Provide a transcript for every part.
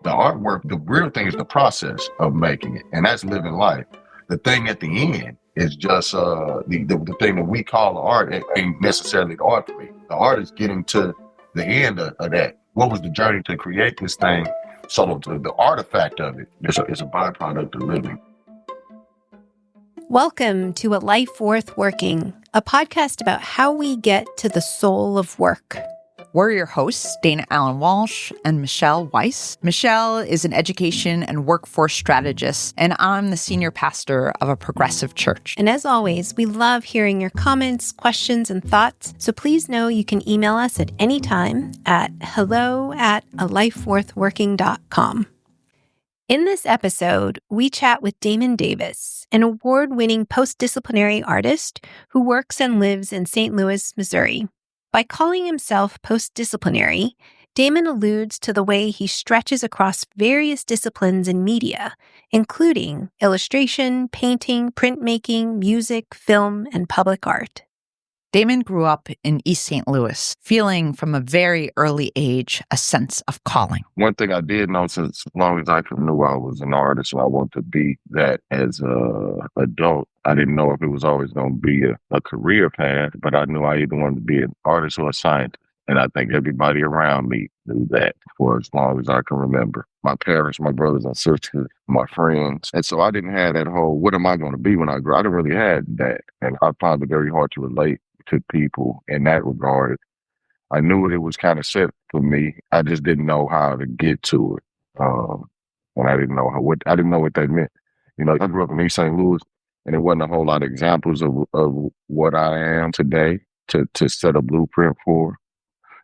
The artwork, the real thing is the process of making it, and that's living life. The thing at the end is just the thing that we call art. It ain't necessarily the art for me. The art is getting to the end of that. What was the journey to create this thing? So the artifact of it is a byproduct of living. Welcome to A Life Worth Working, a podcast about how we get to the soul of work. We're your hosts, Dana Allen Walsh and Michelle Weiss. Michelle is an education and workforce strategist, and I'm the senior pastor of a progressive church. And as always, we love hearing your comments, questions, and thoughts. So please know you can email us at any time at hello@alifeworthworking.com. In this episode, we chat with Damon Davis, an award-winning postdisciplinary artist who works and lives in St. Louis, Missouri. By calling himself postdisciplinary, Damon alludes to the way he stretches across various disciplines in media, including illustration, painting, printmaking, music, film, and public art. Damon grew up in East St. Louis, feeling from a very early age a sense of calling. One thing I did know since as long as I knew I was an artist, so I wanted to be that as an adult. I didn't know if it was always going to be a career path, but I knew I either wanted to be an artist or a scientist. And I think everybody around me knew that for as long as I can remember. My parents, my brothers and sisters, my friends. And so I didn't have that whole, what am I going to be when I grow? I didn't really have that. And I found it very hard to relate to people in that regard. I knew it was kind of set for me. I just didn't know how to get to it. And I didn't know what that meant. You know, I grew up in East St. Louis, and there wasn't a whole lot of examples of what I am today to set a blueprint for.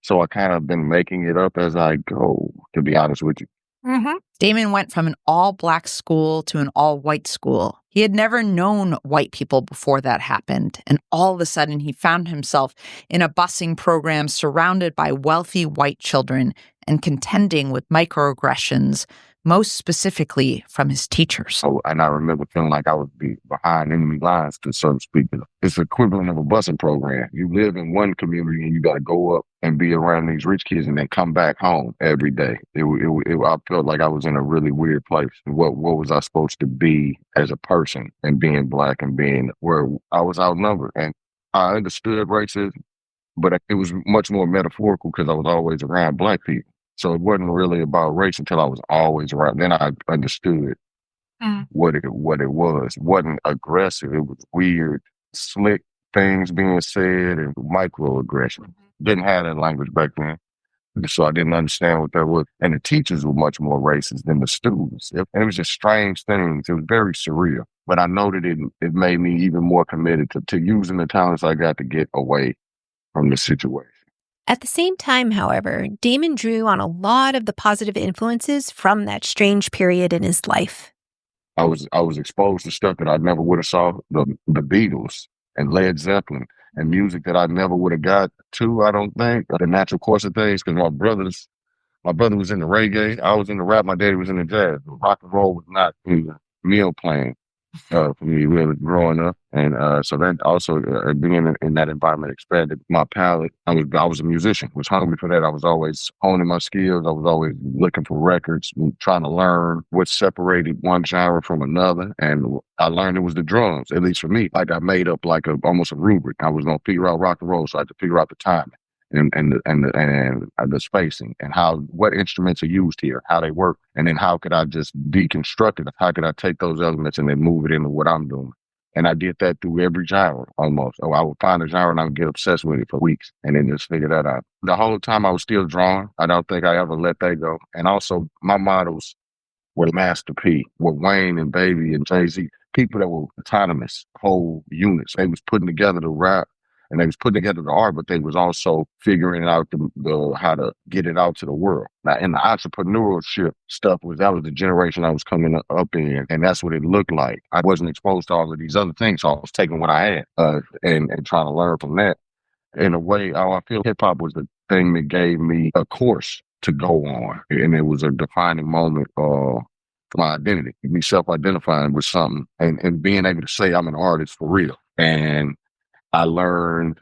So I kind of been making it up as I go, to be honest with you. Mm-hmm. Damon went from an all-black school to an all-white school. He had never known white people before that happened, and all of a sudden he found himself in a busing program surrounded by wealthy white children and contending with microaggressions, most specifically from his teachers. And I remember feeling like I would be behind enemy lines, to so to speak. It's the equivalent of a busing program. You live in one community and you got to go up and be around these rich kids and then come back home every day. I felt like I was in a really weird place. What was I supposed to be as a person, and being black and being where I was outnumbered? And I understood racism, but it was much more metaphorical because I was always around black people. So it wasn't really about race until I was always around. Then I understood what it was. It wasn't aggressive. It was weird, slick things being said and microaggression. Didn't have that language back then. So I didn't understand what that was. And the teachers were much more racist than the students. And it was just strange things. It was very surreal. But I know that it made me even more committed to using the talents I got to get away from the situation. At the same time, however, Damon drew on a lot of the positive influences from that strange period in his life. I was exposed to stuff that I never would have saw, the Beatles and Led Zeppelin, and music that I never would have got to, I don't think, the natural course of things, because my brother was in the reggae, I was in the rap, my daddy was in the jazz. Rock and roll was not meal plan for me really growing up. And so that also, being in that environment expanded my palette. I was a musician, was hungry for that. I was always honing my skills. I was always looking for records, trying to learn what separated one genre from another. And I learned it was the drums, at least for me. Like I made up like almost a rubric. I was going to figure out rock and roll, so I had to figure out the timing and the spacing and what instruments are used here, how they work, and then how could I just deconstruct it? How could I take those elements and then move it into what I'm doing? And I did that through every genre almost. So I would find a genre and I would get obsessed with it for weeks and then just figure that out. The whole time I was still drawing. I don't think I ever let that go. And also my models were Master P, were Wayne and Baby and Jay-Z, people that were autonomous, whole units. They was putting together the rap and they was putting together the art, but they was also figuring out how to get it out to the world. Now, in the entrepreneurship stuff, that was the generation I was coming up in, and that's what it looked like. I wasn't exposed to all of these other things, so I was taking what I had and trying to learn from that. In a way, I feel hip-hop was the thing that gave me a course to go on, and it was a defining moment for my identity, me self-identifying with something and being able to say I'm an artist for real. And I learned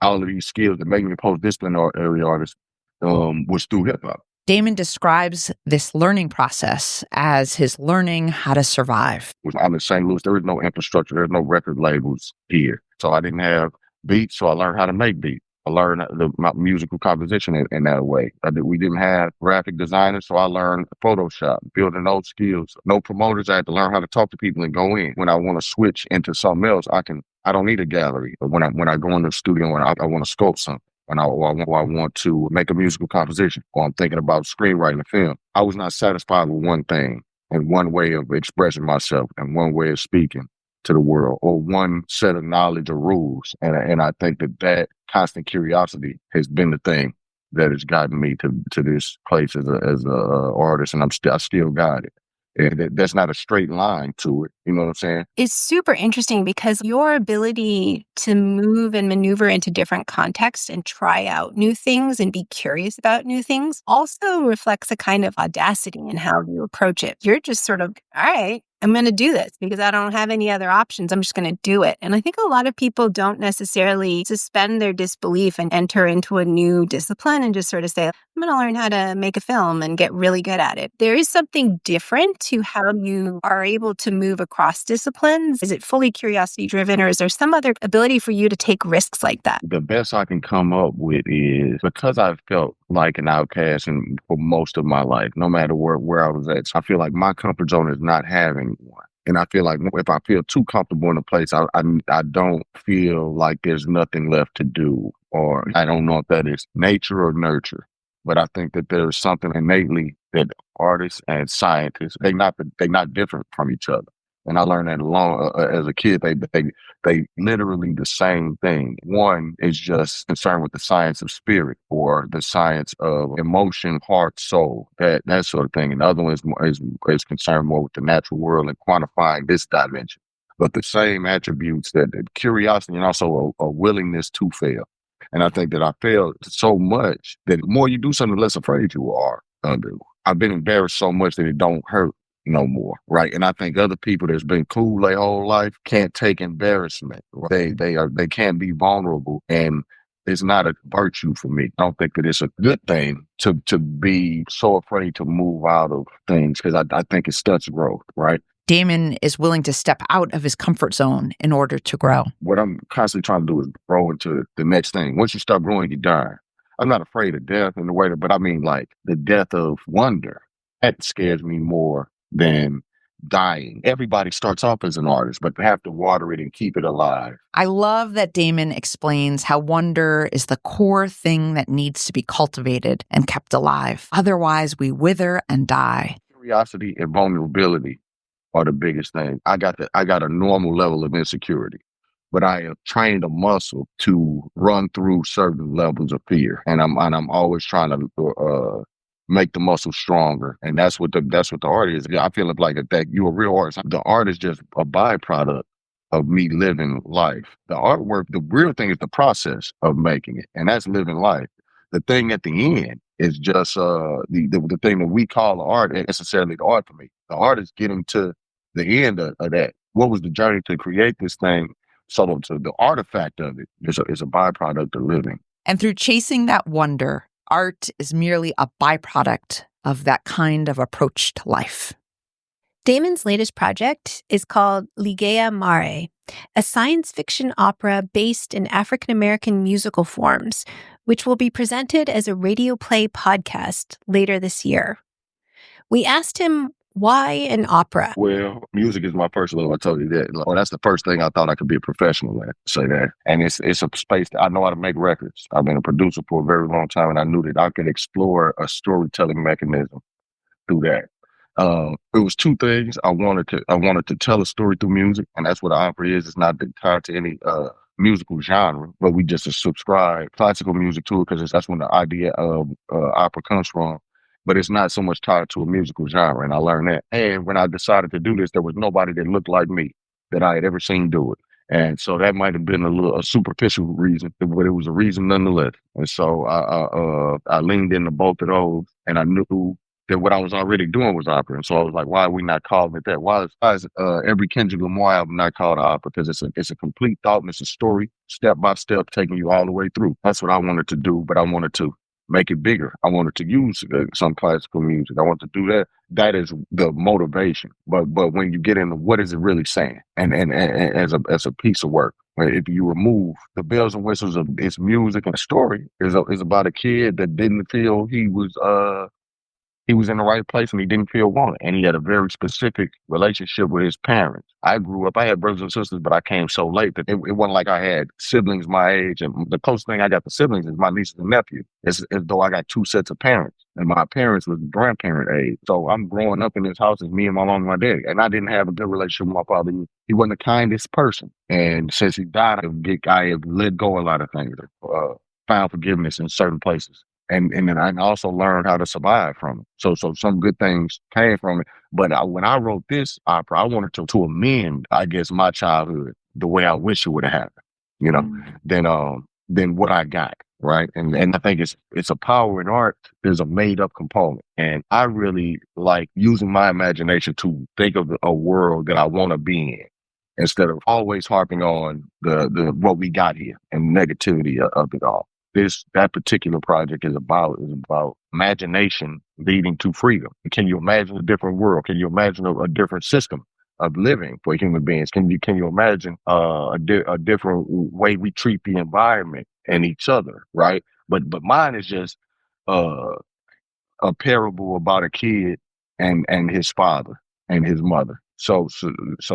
all of these skills that make me a post-disciplinary artist was through hip-hop. Damon describes this learning process as his learning how to survive. I'm in St. Louis. There is no infrastructure. There's no record labels here. So I didn't have beats, so I learned how to make beats. I learned my musical composition in that way. We didn't have graphic designers, so I learned Photoshop, building those skills. No promoters. I had to learn how to talk to people and go in. When I want to switch into something else, I don't need a gallery. But when I go in the studio and I want to sculpt something, and I want to make a musical composition, or I'm thinking about screenwriting a film, I was not satisfied with one thing and one way of expressing myself and one way of speaking to the world, or one set of knowledge or rules. And I think that constant curiosity has been the thing that has gotten me to this place as a artist, and I still got it. And that's not a straight line to it. You know what I'm saying? It's super interesting because your ability to move and maneuver into different contexts and try out new things and be curious about new things also reflects a kind of audacity in how you approach it. You're just sort of, all right, I'm going to do this because I don't have any other options. I'm just going to do it. And I think a lot of people don't necessarily suspend their disbelief and enter into a new discipline and just sort of say, I'm going to learn how to make a film and get really good at it. There is something different to how you are able to move across disciplines. Is it fully curiosity driven, or is there some other ability for you to take risks like that? The best I can come up with is, because I've felt like an outcast for most of my life, no matter where I was at. So I feel like my comfort zone is not having one. And I feel like if I feel too comfortable in a place, I don't feel like there's nothing left to do. Or I don't know if that is nature or nurture. But I think that there is something innately that artists and scientists, they're not different from each other. And I learned that as a kid. They literally the same thing. One is just concerned with the science of spirit, or the science of emotion, heart, soul, that sort of thing. And the other one is concerned more with the natural world and quantifying this dimension. But the same attributes, that curiosity and also a willingness to fail. And I think that I failed so much that the more you do something, the less afraid you are of it. I've been embarrassed so much that it don't hurt no more, right? And I think other people that's been cool their whole life can't take embarrassment. Right? They can't be vulnerable, and it's not a virtue for me. I don't think that it's a good thing to be so afraid to move out of things, because I think it stunts growth, right? Damon is willing to step out of his comfort zone in order to grow. What I'm constantly trying to do is grow into the next thing. Once you start growing, you die. I'm not afraid of death in the way but I mean, like, the death of wonder. That scares me more than dying. Everybody starts off as an artist, but they have to water it and keep it alive. I love that Damon explains how wonder is the core thing that needs to be cultivated and kept alive. Otherwise, we wither and die. Curiosity and vulnerability are the biggest thing. I got a normal level of insecurity, but I have trained a muscle to run through certain levels of fear, and I'm always trying to make the muscle stronger. And that's what the art is. I feel like that you're a real artist. The art is just a byproduct of me living life. The artwork, the real thing is the process of making it, and that's living life. The thing at the end is just the thing that we call the art ain't necessarily the art for me. The art is getting to the end of that. What was the journey to create this thing? So the artifact of it is a byproduct of living. And through chasing that wonder, art is merely a byproduct of that kind of approach to life. Damon's latest project is called Ligeia Mare, a science fiction opera based in African-American musical forms, which will be presented as a radio play podcast later this year. We asked him, why an opera? Well, music is my first love. I told you that. Well, that's the first thing I thought I could be a professional at, say that. And it's a space that I know how to make records. I've been a producer for a very long time, and I knew that I could explore a storytelling mechanism through that. It was two things. I wanted to tell a story through music, and that's what an opera is. It's not tied to any musical genre, but we just subscribe classical music to it, because that's when the idea of opera comes from. But it's not so much tied to a musical genre, and I learned that. And when I decided to do this, there was nobody that looked like me that I had ever seen do it. And so that might have been a superficial reason, but it was a reason nonetheless. And so I leaned into both of those, and I knew that what I was already doing was opera. And so I was like, why are we not calling it that? Why is every Kendrick Lamar album not called an opera? Because it's a complete thought, and it's a story, step by step, taking you all the way through. That's what I wanted to do, but I wanted to make it bigger. I wanted to use some classical music. I want to do that. That is the motivation. But when you get into what is it really saying, and as a piece of work, if you remove the bells and whistles of its music and story, is about a kid that didn't feel he was in the right place and he didn't feel wanted. And he had a very specific relationship with his parents. I grew up, I had brothers and sisters, but I came so late that it wasn't like I had siblings my age. And the closest thing I got to siblings is my nieces and nephews. It's as though I got two sets of parents. And my parents was grandparent age. So I'm growing up in this house as me and my mom and my dad. And I didn't have a good relationship with my father. He wasn't the kindest person. And since he died, I have let go a lot of things, found forgiveness in certain places. And then I also learned how to survive from it. So some good things came from it. But when I wrote this opera, I wanted to amend, I guess, my childhood the way I wish it would have happened, you know, than what I got, right? And I think it's a power in art. There's a made up component, and I really like using my imagination to think of a world that I want to be in, instead of always harping on the what we got here and negativity of it all. That particular project is about imagination leading to freedom. Can you imagine a different world? Can you imagine a different system of living for human beings? Can you imagine a different way we treat the environment and each other, right? But mine is just a parable about a kid and his father and his mother. So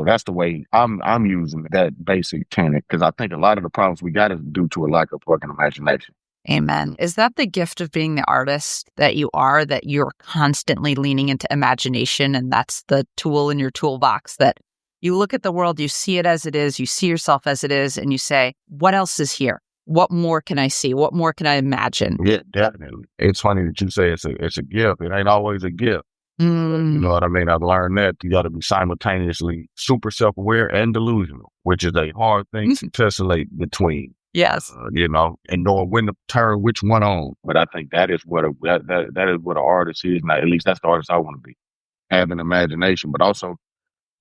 that's the way I'm using that basic tenet, because I think a lot of the problems we got is due to a lack of fucking imagination. Amen. Is that the gift of being the artist that you're constantly leaning into imagination, and that's the tool in your toolbox, that you look at the world, you see it as it is, you see yourself as it is, and you say, what else is here? What more can I see? What more can I imagine? Yeah, definitely. It's funny that you say it's a gift. It ain't always a gift. You know what I mean? I've learned that you got to be simultaneously super self-aware and delusional, which is a hard thing to tessellate between. Yes, you know, and knowing when to turn which one on. But I think that is what that is what an artist is. Now, at least that's the artist I want to be. Having imagination, but also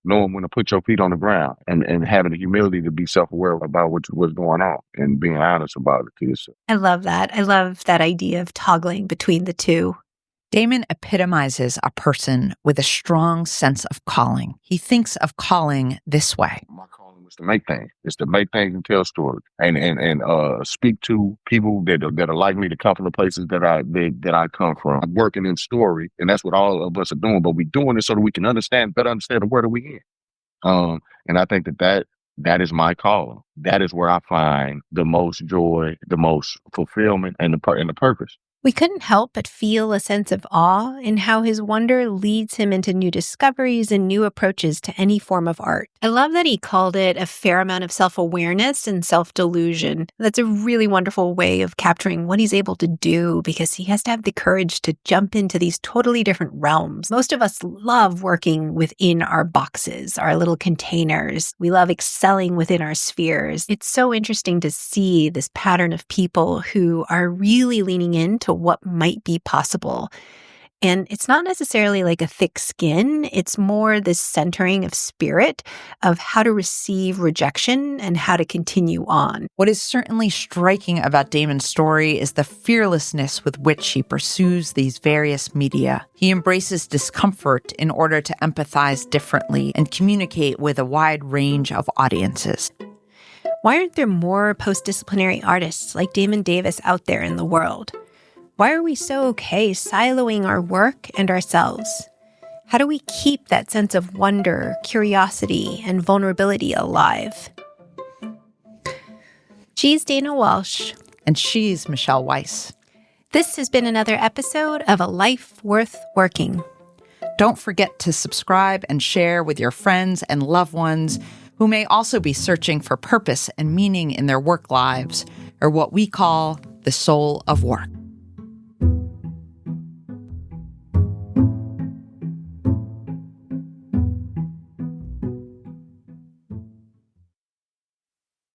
knowing when to put your feet on the ground and having the humility to be self-aware about what's going on and being honest about it to yourself. I love that. I love that idea of toggling between the two. Damon epitomizes a person with a strong sense of calling. He thinks of calling this way. My calling was to make things. It's to make things and tell stories and speak to people that are like me to come from the places that I come from. I'm working in story, and that's what all of us are doing. But we're doing it so that we can better understand the world that we're in. And I think that is my calling. That is where I find the most joy, the most fulfillment, and the purpose. We couldn't help but feel a sense of awe in how his wonder leads him into new discoveries and new approaches to any form of art. I love that he called it a fair amount of self-awareness and self-delusion. That's a really wonderful way of capturing what he's able to do, because he has to have the courage to jump into these totally different realms. Most of us love working within our boxes, our little containers. We love excelling within our spheres. It's so interesting to see this pattern of people who are really leaning into what might be possible. And it's not necessarily like a thick skin. It's more this centering of spirit, of how to receive rejection and how to continue on. What is certainly striking about Damon's story is the fearlessness with which he pursues these various media. He embraces discomfort in order to empathize differently and communicate with a wide range of audiences. Why aren't there more postdisciplinary artists like Damon Davis out there in the world? Why are we so okay siloing our work and ourselves? How do we keep that sense of wonder, curiosity, and vulnerability alive? She's Dana Walsh. And she's Michelle Weiss. This has been another episode of A Life Worth Working. Don't forget to subscribe and share with your friends and loved ones who may also be searching for purpose and meaning in their work lives, or what we call the soul of work.